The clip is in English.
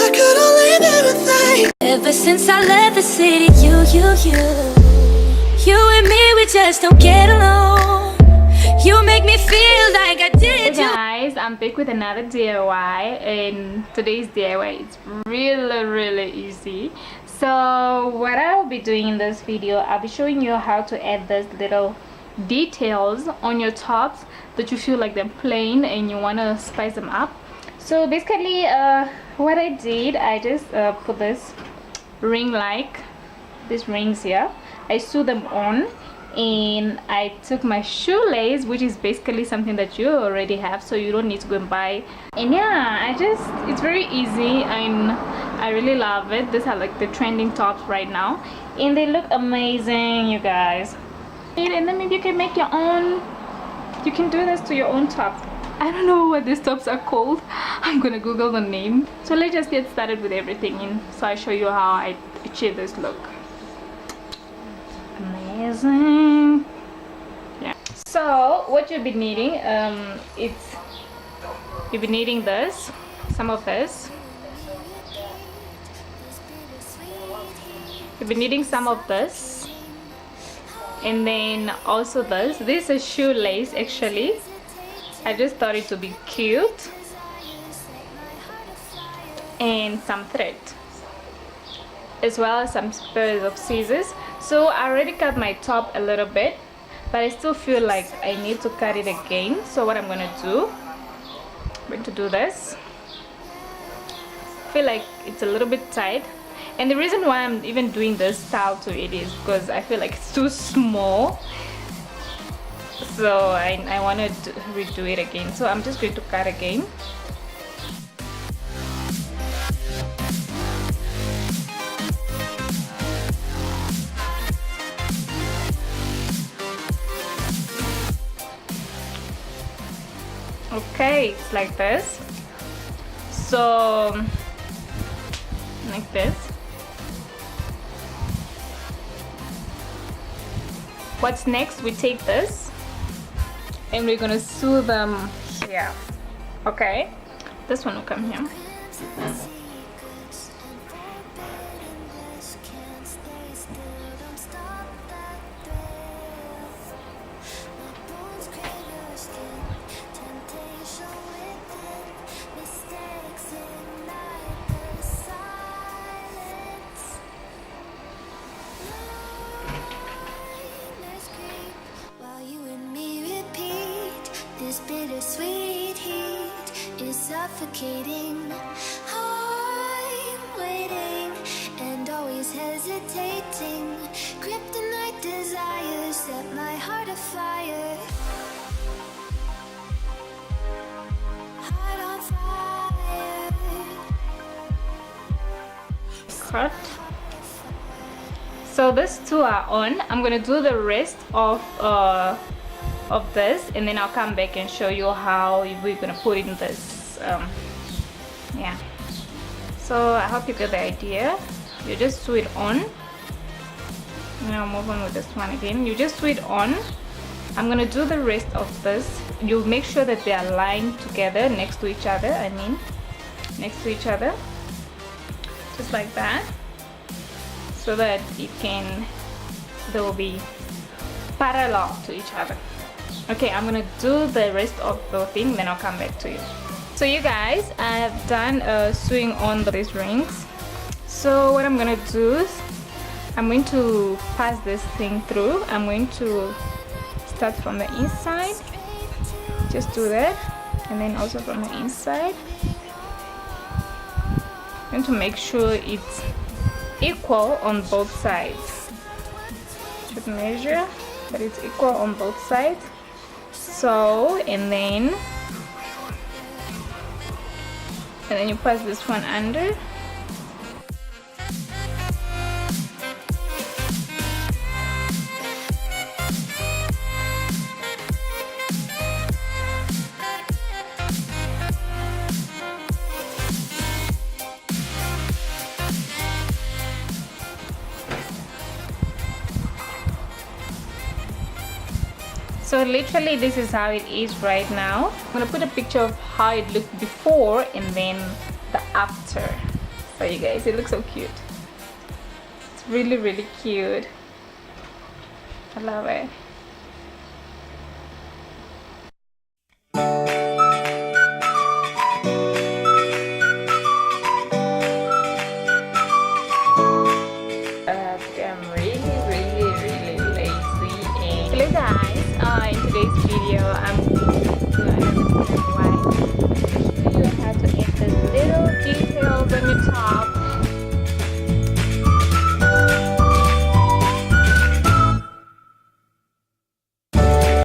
could only never think. Ever since I left the city, you and me, we just don't get along. You make me feel like I did. Hey guys, I'm back with another DIY, and today's DIY is really easy. So what I'll be doing in this video, I'll be showing you how to add these little details on your tops that you feel like they're plain and you want to spice them up. So basically what I did, I just put this ring, like these rings here, I sew them on, and I took my shoelace, which is basically something that you already have, so you don't need to go and buy. And yeah, it's very easy and I really love it. These are like the trending tops right now and they look amazing, you guys. And then maybe you can make your own, you can do this to your own top. I don't know what these tops are called. I'm gonna Google the name. So let's just get started with everything, and so I show you how I achieve this look. Amazing. Yeah. So what you'll be needing, you'll be needing this, some of this. You'll be needing some of this, and then also this. This is shoelace actually. I just thought it would be cute, and some thread, as well as some pairs of scissors. So I already cut my top a little bit, but I still feel like I need to cut it again. So what I'm going to do, I'm going to do this. I feel like it's a little bit tight, and the reason why I'm even doing this style to it is because I feel like it's too small. So I want to redo it again, so I'm just going to cut again. Okay, it's like this. So like this. What's next? We take this and we're gonna sew them here. Okay, this one will come here. This bittersweet heat is suffocating. I'm waiting and always hesitating. Kryptonite desires set my heart afire. Heart on fire. Cut. So these two are on. I'm gonna do the rest of this, and then I'll come back and show you how we're gonna put in this. Yeah, so I hope you get the idea. You just sew it on. Now move on with this one again. You just sew it on. I'm gonna do the rest of this. You make sure that they are lined together next to each other. I mean next to each other, just like that, so that they will be parallel to each other. Okay, I'm gonna do the rest of the thing, then I'll come back to you. So you guys, I have done sewing on these rings. So what I'm gonna do is I'm going to pass this thing through. I'm going to start from the inside, just do that, and then also from the inside. I'm going to make sure it's equal on both sides. Should measure, but it's equal on both sides. So and then you pass this one under. So literally this is how it is right now. I'm gonna put a picture of how it looked before and then the after. So you guys, it looks so cute. It's really, really cute. I love it. I'm really, really, really lazy. And hello guys, in today's video